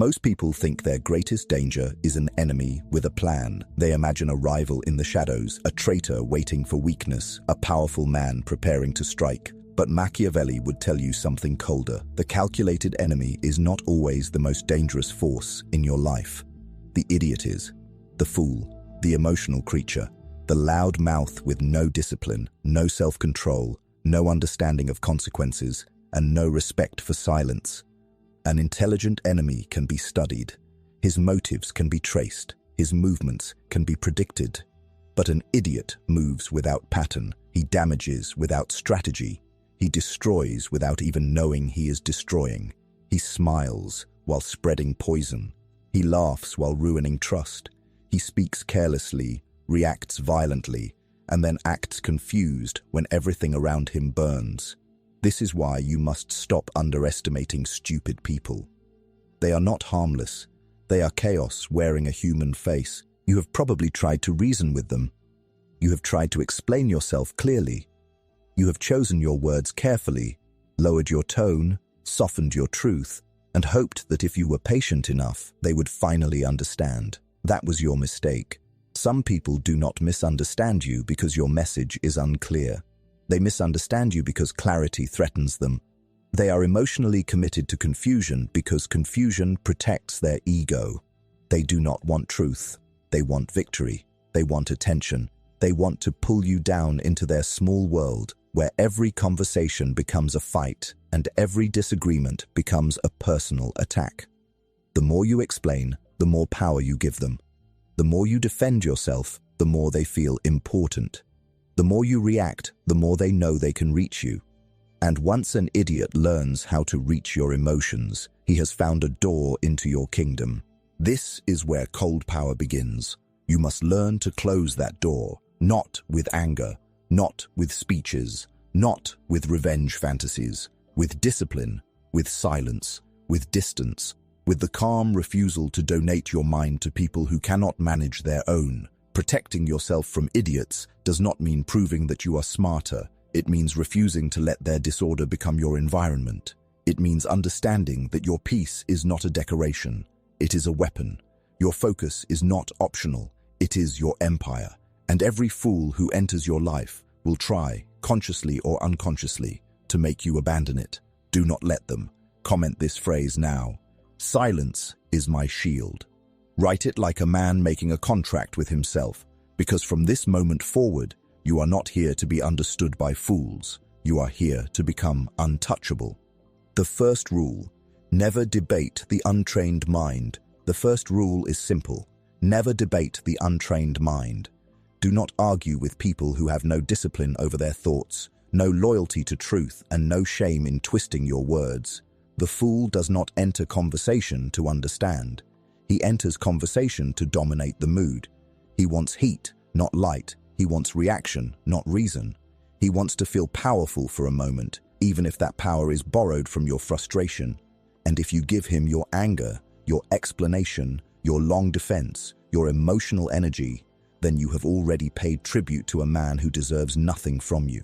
Most people think their greatest danger is an enemy with a plan. They imagine a rival in the shadows, a traitor waiting for weakness, a powerful man preparing to strike. But Machiavelli would tell you something colder. The calculated enemy is not always the most dangerous force in your life. The idiot is. The fool, the emotional creature, the loud mouth with no discipline, no self-control, no understanding of consequences, and no respect for silence. An intelligent enemy can be studied. His motives can be traced. His movements can be predicted. But an idiot moves without pattern. He damages without strategy. He destroys without even knowing he is destroying. He smiles while spreading poison. He laughs while ruining trust. He speaks carelessly, reacts violently, and then acts confused when everything around him burns. This is why you must stop underestimating stupid people. They are not harmless. They are chaos wearing a human face. You have probably tried to reason with them. You have tried to explain yourself clearly. You have chosen your words carefully, lowered your tone, softened your truth, and hoped that if you were patient enough, they would finally understand. That was your mistake. Some people do not misunderstand you because your message is unclear. They misunderstand you because clarity threatens them. They are emotionally committed to confusion because confusion protects their ego. They do not want truth. They want victory. They want attention. They want to pull you down into their small world where every conversation becomes a fight and every disagreement becomes a personal attack. The more you explain, the more power you give them. The more you defend yourself, the more they feel important. The more you react, the more they know they can reach you. And once an idiot learns how to reach your emotions, he has found a door into your kingdom. This is where cold power begins. You must learn to close that door, not with anger, not with speeches, not with revenge fantasies, with discipline, with silence, with distance, with the calm refusal to donate your mind to people who cannot manage their own. Protecting yourself from idiots does not mean proving that you are smarter. It means refusing to let their disorder become your environment. It means understanding that your peace is not a decoration. It is a weapon. Your focus is not optional. It is your empire. And every fool who enters your life will try, consciously or unconsciously, to make you abandon it. Do not let them. Comment this phrase now. Silence is my shield. Write it like a man making a contract with himself, because from this moment forward, you are not here to be understood by fools. You are here to become untouchable. The first rule: never debate the untrained mind. The first rule is simple. Never debate the untrained mind. Do not argue with people who have no discipline over their thoughts, no loyalty to truth, and no shame in twisting your words. The fool does not enter conversation to understand. He enters conversation to dominate the mood. He wants heat, not light. He wants reaction, not reason. He wants to feel powerful for a moment, even if that power is borrowed from your frustration. And if you give him your anger, your explanation, your long defense, your emotional energy, then you have already paid tribute to a man who deserves nothing from you.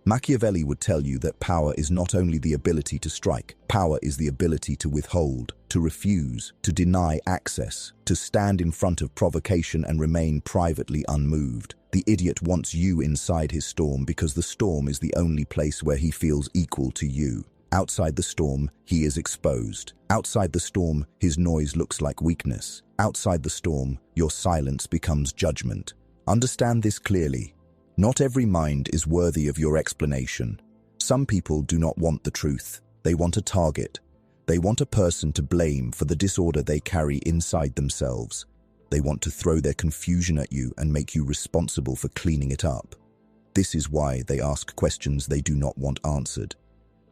Machiavelli would tell you that power is not only the ability to strike, power is the ability to withhold, to refuse, to deny access, to stand in front of provocation and remain privately unmoved. The idiot wants you inside his storm because the storm is the only place where he feels equal to you. Outside the storm, he is exposed. Outside the storm, his noise looks like weakness. Outside the storm, your silence becomes judgment. Understand this clearly. Not every mind is worthy of your explanation. Some people do not want the truth. They want a target. They want a person to blame for the disorder they carry inside themselves. They want to throw their confusion at you and make you responsible for cleaning it up. This is why they ask questions they do not want answered.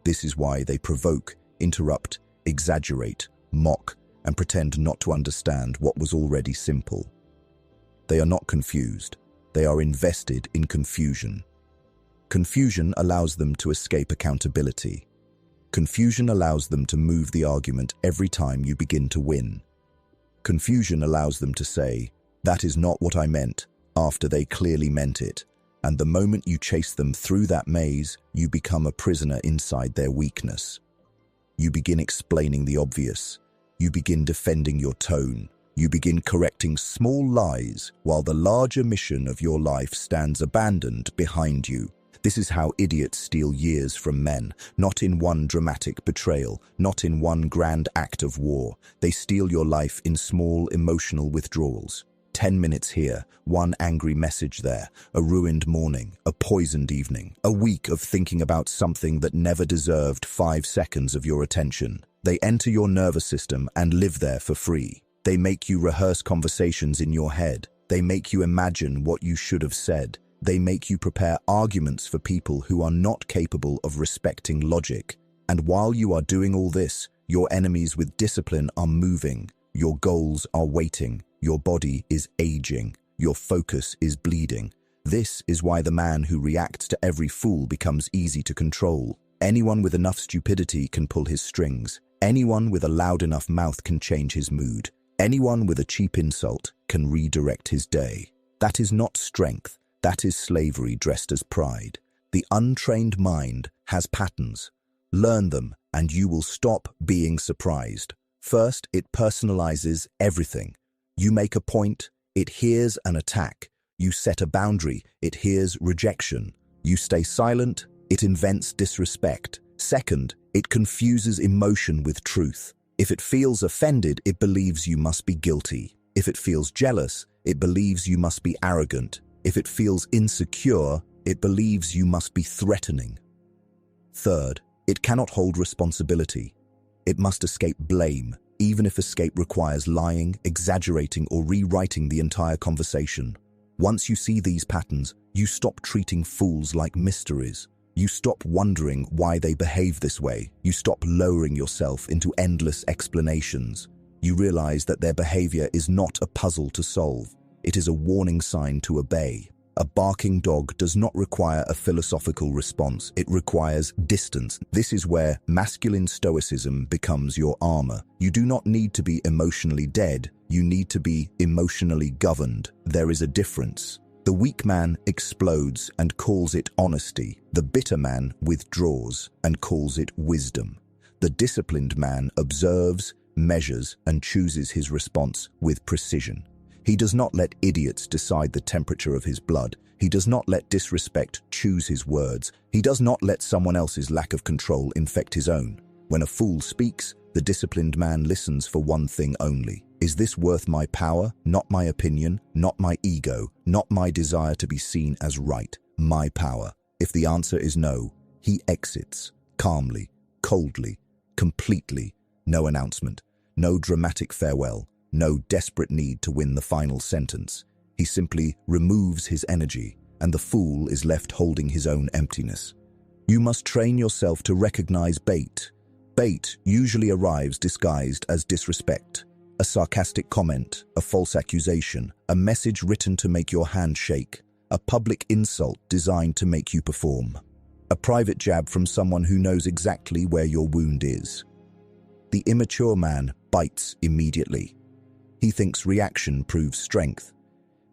This is why they provoke, interrupt, exaggerate, mock, and pretend not to understand what was already simple. They are not confused. They are invested in confusion. Confusion allows them to escape accountability. Confusion allows them to move the argument every time you begin to win. Confusion allows them to say, "That is not what I meant," after they clearly meant it. And the moment you chase them through that maze, you become a prisoner inside their weakness. You begin explaining the obvious, You begin defending your tone. You begin correcting small lies while the larger mission of your life stands abandoned behind you. This is how idiots steal years from men, not in one dramatic betrayal, not in one grand act of war. They steal your life in small emotional withdrawals. 10 minutes here, one angry message there, a ruined morning, a poisoned evening, a week of thinking about something that never deserved 5 seconds of your attention. They enter your nervous system and live there for free. They make you rehearse conversations in your head. They make you imagine what you should have said. They make you prepare arguments for people who are not capable of respecting logic. And while you are doing all this, your enemies with discipline are moving. Your goals are waiting. Your body is aging. Your focus is bleeding. This is why the man who reacts to every fool becomes easy to control. Anyone with enough stupidity can pull his strings. Anyone with a loud enough mouth can change his mood. Anyone with a cheap insult can redirect his day. That is not strength. That is slavery dressed as pride. The untrained mind has patterns. Learn them, and you will stop being surprised. First, it personalizes everything. You make a point, it hears an attack. You set a boundary, it hears rejection. You stay silent, it invents disrespect. Second, it confuses emotion with truth. If it feels offended, it believes you must be guilty. If it feels jealous, it believes you must be arrogant. If it feels insecure, it believes you must be threatening. Third, it cannot hold responsibility. It must escape blame, even if escape requires lying, exaggerating, or rewriting the entire conversation. Once you see these patterns, you stop treating fools like mysteries. You stop wondering why they behave this way. You stop lowering yourself into endless explanations. You realize that their behavior is not a puzzle to solve. It is a warning sign to obey. A barking dog does not require a philosophical response. It requires distance. This is where masculine stoicism becomes your armor. You do not need to be emotionally dead. You need to be emotionally governed. There is a difference. The weak man explodes and calls it honesty. The bitter man withdraws and calls it wisdom. The disciplined man observes, measures, and chooses his response with precision. He does not let idiots decide the temperature of his blood. He does not let disrespect choose his words. He does not let someone else's lack of control infect his own. When a fool speaks, the disciplined man listens for one thing only. Is this worth my power? Not my opinion, not my ego, not my desire to be seen as right. My power. If the answer is no, he exits, calmly, coldly, completely. No announcement, no dramatic farewell. No desperate need to win the final sentence. He simply removes his energy, and the fool is left holding his own emptiness. You must train yourself to recognize bait. Bait usually arrives disguised as disrespect. A sarcastic comment, a false accusation, a message written to make your hand shake, a public insult designed to make you perform. A private jab from someone who knows exactly where your wound is. The immature man bites immediately. He thinks reaction proves strength.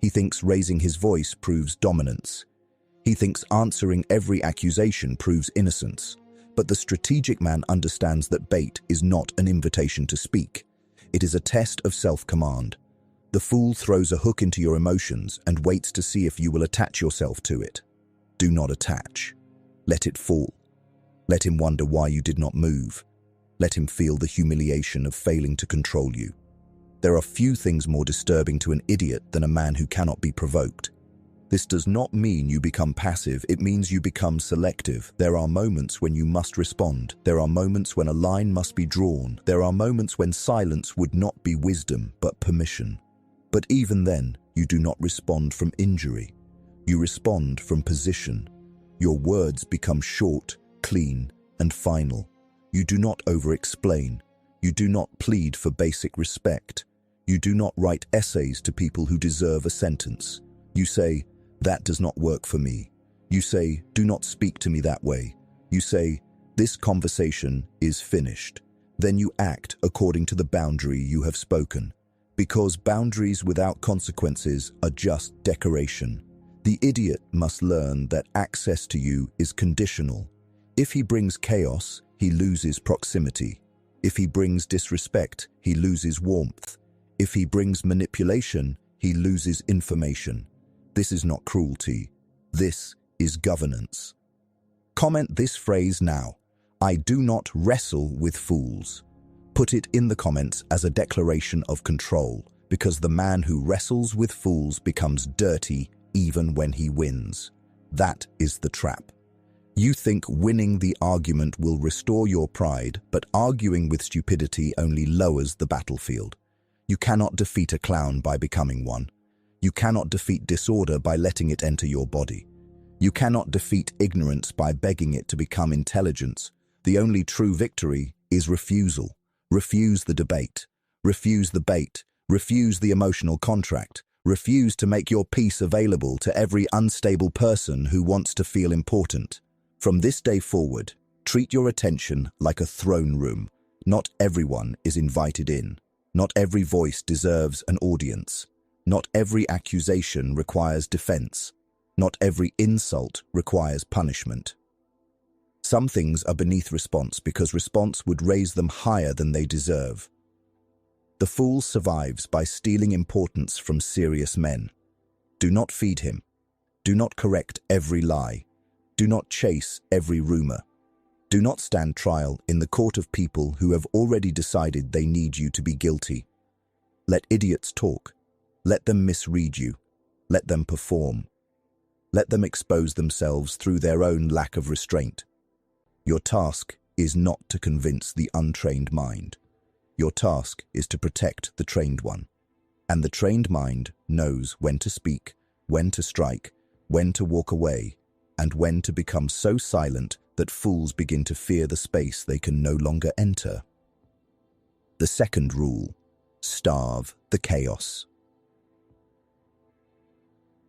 He thinks raising his voice proves dominance. He thinks answering every accusation proves innocence. But the strategic man understands that bait is not an invitation to speak. It is a test of self-command. The fool throws a hook into your emotions and waits to see if you will attach yourself to it. Do not attach. Let it fall. Let him wonder why you did not move. Let him feel the humiliation of failing to control you. There are few things more disturbing to an idiot than a man who cannot be provoked. This does not mean you become passive, it means you become selective. There are moments when you must respond. There are moments when a line must be drawn. There are moments when silence would not be wisdom, but permission. But even then, you do not respond from injury. You respond from position. Your words become short, clean, and final. You do not over-explain. You do not plead for basic respect. You do not write essays to people who deserve a sentence. You say, that does not work for me. You say, do not speak to me that way. You say, this conversation is finished. Then you act according to the boundary you have spoken. Because boundaries without consequences are just decoration. The idiot must learn that access to you is conditional. If he brings chaos, he loses proximity. If he brings disrespect, he loses warmth. If he brings manipulation, he loses information. This is not cruelty. This is governance. Comment this phrase now. I do not wrestle with fools. Put it in the comments as a declaration of control, because the man who wrestles with fools becomes dirty even when he wins. That is the trap. You think winning the argument will restore your pride, but arguing with stupidity only lowers the battlefield. You cannot defeat a clown by becoming one. You cannot defeat disorder by letting it enter your body. You cannot defeat ignorance by begging it to become intelligence. The only true victory is refusal. Refuse the debate. Refuse the bait. Refuse the emotional contract. Refuse to make your peace available to every unstable person who wants to feel important. From this day forward, treat your attention like a throne room. Not everyone is invited in. Not every voice deserves an audience. Not every accusation requires defense. Not every insult requires punishment. Some things are beneath response because response would raise them higher than they deserve. The fool survives by stealing importance from serious men. Do not feed him. Do not correct every lie. Do not chase every rumor. Do not stand trial in the court of people who have already decided they need you to be guilty. Let idiots talk. Let them misread you. Let them perform. Let them expose themselves through their own lack of restraint. Your task is not to convince the untrained mind. Your task is to protect the trained one. And the trained mind knows when to speak, when to strike, when to walk away, and when to become so silent that fools begin to fear the space they can no longer enter. The second rule: starve the chaos.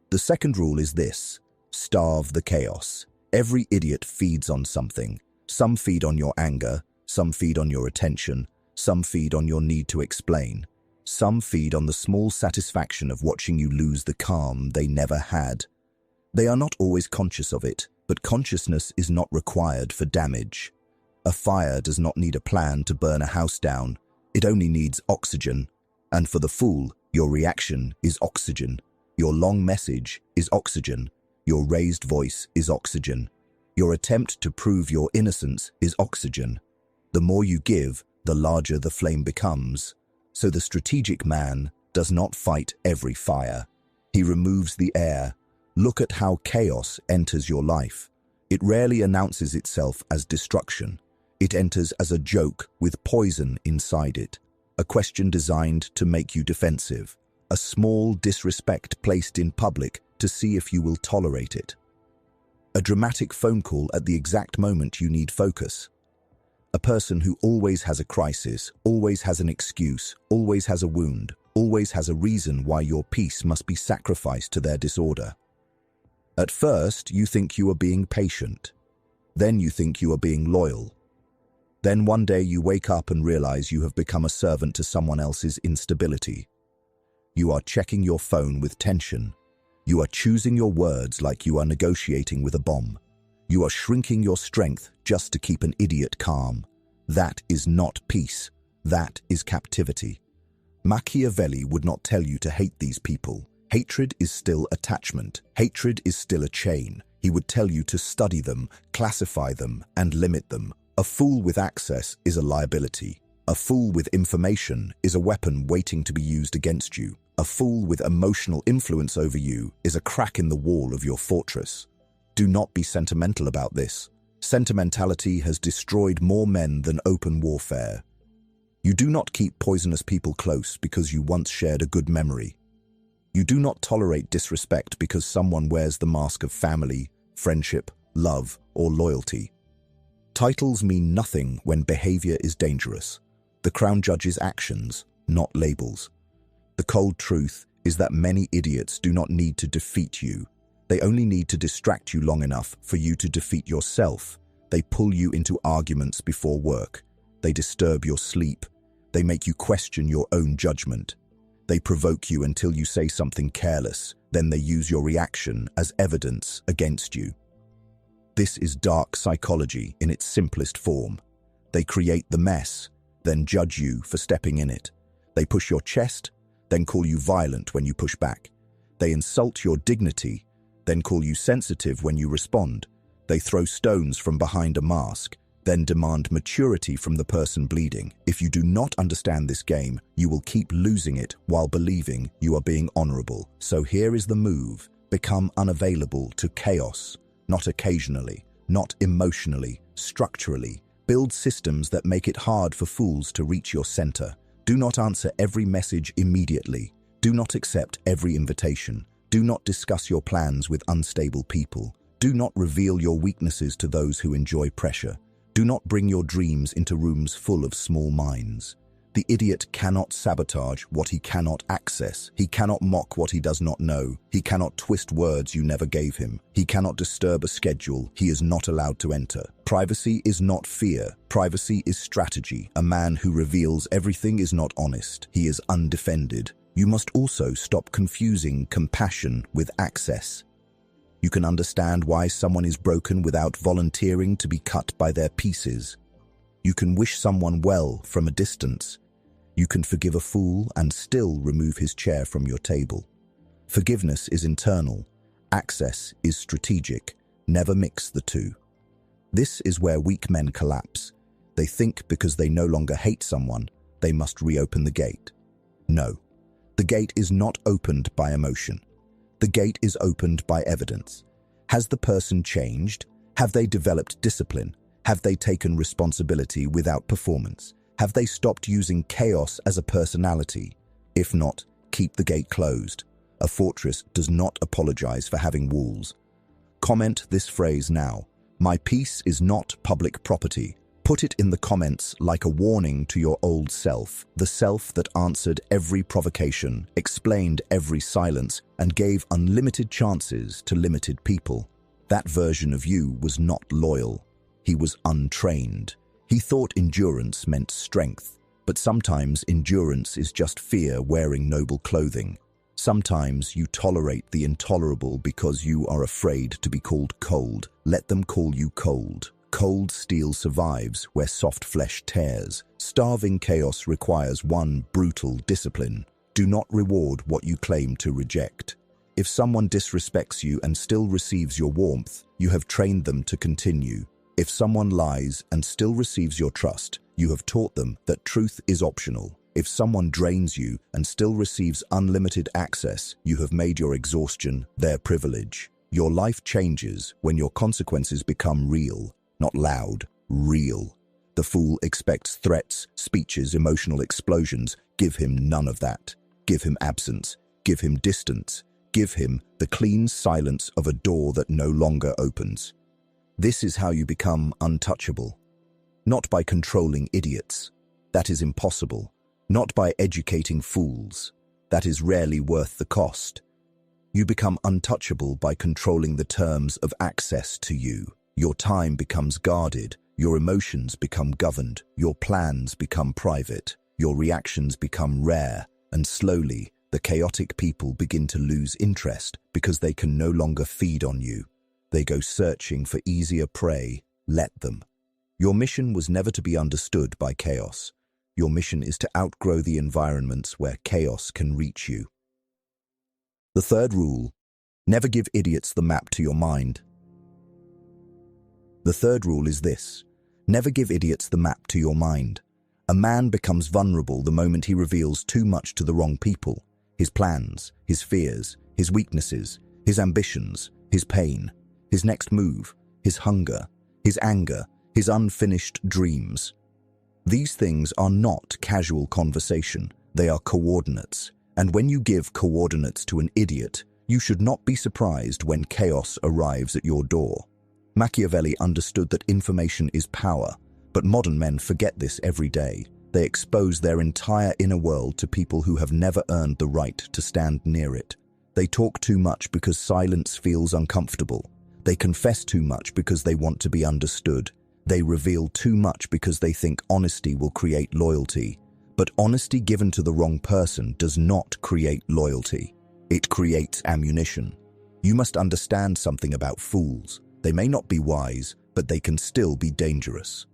The second rule is this: starve the chaos. Every idiot feeds on something. Some feed on your anger, some feed on your attention, some feed on your need to explain. Some feed on the small satisfaction of watching you lose the calm they never had. They are not always conscious of it, but consciousness is not required for damage. A fire does not need a plan to burn a house down. It only needs oxygen. And for the fool, your reaction is oxygen. Your long message is oxygen. Your raised voice is oxygen. Your attempt to prove your innocence is oxygen. The more you give, the larger the flame becomes. So the strategic man does not fight every fire. He removes the air. Look at how chaos enters your life. It rarely announces itself as destruction. It enters as a joke with poison inside it. A question designed to make you defensive. A small disrespect placed in public to see if you will tolerate it. A dramatic phone call at the exact moment you need focus. A person who always has a crisis, always has an excuse, always has a wound, always has a reason why your peace must be sacrificed to their disorder. At first, you think you are being patient. Then you think you are being loyal. Then one day you wake up and realize you have become a servant to someone else's instability. You are checking your phone with tension. You are choosing your words like you are negotiating with a bomb. You are shrinking your strength just to keep an idiot calm. That is not peace. That is captivity. Machiavelli would not tell you to hate these people. Hatred is still attachment. Hatred is still a chain. He would tell you to study them, classify them, and limit them. A fool with access is a liability. A fool with information is a weapon waiting to be used against you. A fool with emotional influence over you is a crack in the wall of your fortress. Do not be sentimental about this. Sentimentality has destroyed more men than open warfare. You do not keep poisonous people close because you once shared a good memory. You do not tolerate disrespect because someone wears the mask of family, friendship, love, or loyalty. Titles mean nothing when behavior is dangerous. The crown judges actions, not labels. The cold truth is that many idiots do not need to defeat you. They only need to distract you long enough for you to defeat yourself. They pull you into arguments before work. They disturb your sleep. They make you question your own judgment. They provoke you until you say something careless. Then they use your reaction as evidence against you. This is dark psychology in its simplest form. They create the mess. then judge you for stepping in it. They push your chest, then call you violent when you push back. They insult your dignity, then call you sensitive when you respond. They throw stones from behind a mask, then demand maturity from the person bleeding. If you do not understand this game, you will keep losing it while believing you are being honorable. So here is the move. Become unavailable to chaos, not occasionally, not emotionally, structurally. Build systems that make it hard for fools to reach your center. Do not answer every message immediately. Do not accept every invitation. Do not discuss your plans with unstable people. Do not reveal your weaknesses to those who enjoy pressure. Do not bring your dreams into rooms full of small minds. The idiot cannot sabotage what he cannot access. He cannot mock what he does not know. He cannot twist words you never gave him. He cannot disturb a schedule he is not allowed to enter. Privacy is not fear. Privacy is strategy. A man who reveals everything is not honest. He is undefended. You must also stop confusing compassion with access. You can understand why someone is broken without volunteering to be cut by their pieces. You can wish someone well from a distance. You can forgive a fool and still remove his chair from your table. Forgiveness is internal. Access is strategic. Never mix the two. This is where weak men collapse. They think because they no longer hate someone, they must reopen the gate. No. The gate is not opened by emotion. The gate is opened by evidence. Has the person changed? Have they developed discipline? Have they taken responsibility without performance? Have they stopped using chaos as a personality? If not, keep the gate closed. A fortress does not apologize for having walls. Comment this phrase now. My peace is not public property. Put it in the comments like a warning to your old self, the self that answered every provocation, explained every silence, and gave unlimited chances to limited people. That version of you was not loyal. He was untrained. He thought endurance meant strength, but sometimes endurance is just fear wearing noble clothing. Sometimes you tolerate the intolerable because you are afraid to be called cold. Let them call you cold. Cold steel survives where soft flesh tears. Starving chaos requires one brutal discipline. Do not reward what you claim to reject. If someone disrespects you and still receives your warmth, you have trained them to continue. If someone lies and still receives your trust, you have taught them that truth is optional. If someone drains you and still receives unlimited access, you have made your exhaustion their privilege. Your life changes when your consequences become real. Not loud, real. The fool expects threats, speeches, emotional explosions. Give him none of that. Give him absence. Give him distance. Give him the clean silence of a door that no longer opens. This is how you become untouchable. Not by controlling idiots. That is impossible. Not by educating fools. That is rarely worth the cost. You become untouchable by controlling the terms of access to you. Your time becomes guarded, your emotions become governed, your plans become private, your reactions become rare, and slowly, the chaotic people begin to lose interest because they can no longer feed on you. They go searching for easier prey. Let them. Your mission was never to be understood by chaos. Your mission is to outgrow the environments where chaos can reach you. The third rule: never give idiots the map to your mind. The third rule is this: never give idiots the map to your mind. A man becomes vulnerable the moment he reveals too much to the wrong people. His plans, his fears, his weaknesses, his ambitions, his pain, his next move, his hunger, his anger, his unfinished dreams. These things are not casual conversation, they are coordinates. And when you give coordinates to an idiot, you should not be surprised when chaos arrives at your door. Machiavelli understood that information is power, but modern men forget this every day. They expose their entire inner world to people who have never earned the right to stand near it. They talk too much because silence feels uncomfortable. They confess too much because they want to be understood. They reveal too much because they think honesty will create loyalty. But honesty given to the wrong person does not create loyalty. It creates ammunition. You must understand something about fools. They may not be wise, but they can still be dangerous.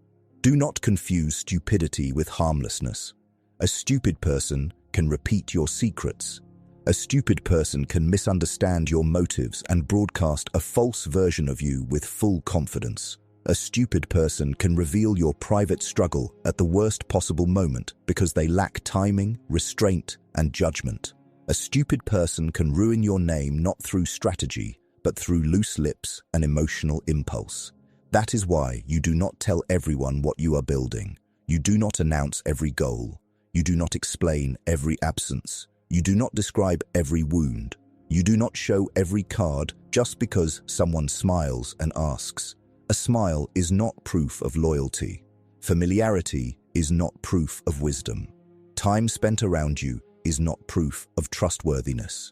Do not confuse stupidity with harmlessness. A stupid person can repeat your secrets. A stupid person can misunderstand your motives and broadcast a false version of you with full confidence. A stupid person can reveal your private struggle at the worst possible moment because they lack timing, restraint, and judgment. A stupid person can ruin your name not through strategy, but through loose lips and emotional impulse. That is why you do not tell everyone what you are building. You do not announce every goal. You do not explain every absence. You do not describe every wound. You do not show every card just because someone smiles and asks. A smile is not proof of loyalty. Familiarity is not proof of wisdom. Time spent around you is not proof of trustworthiness.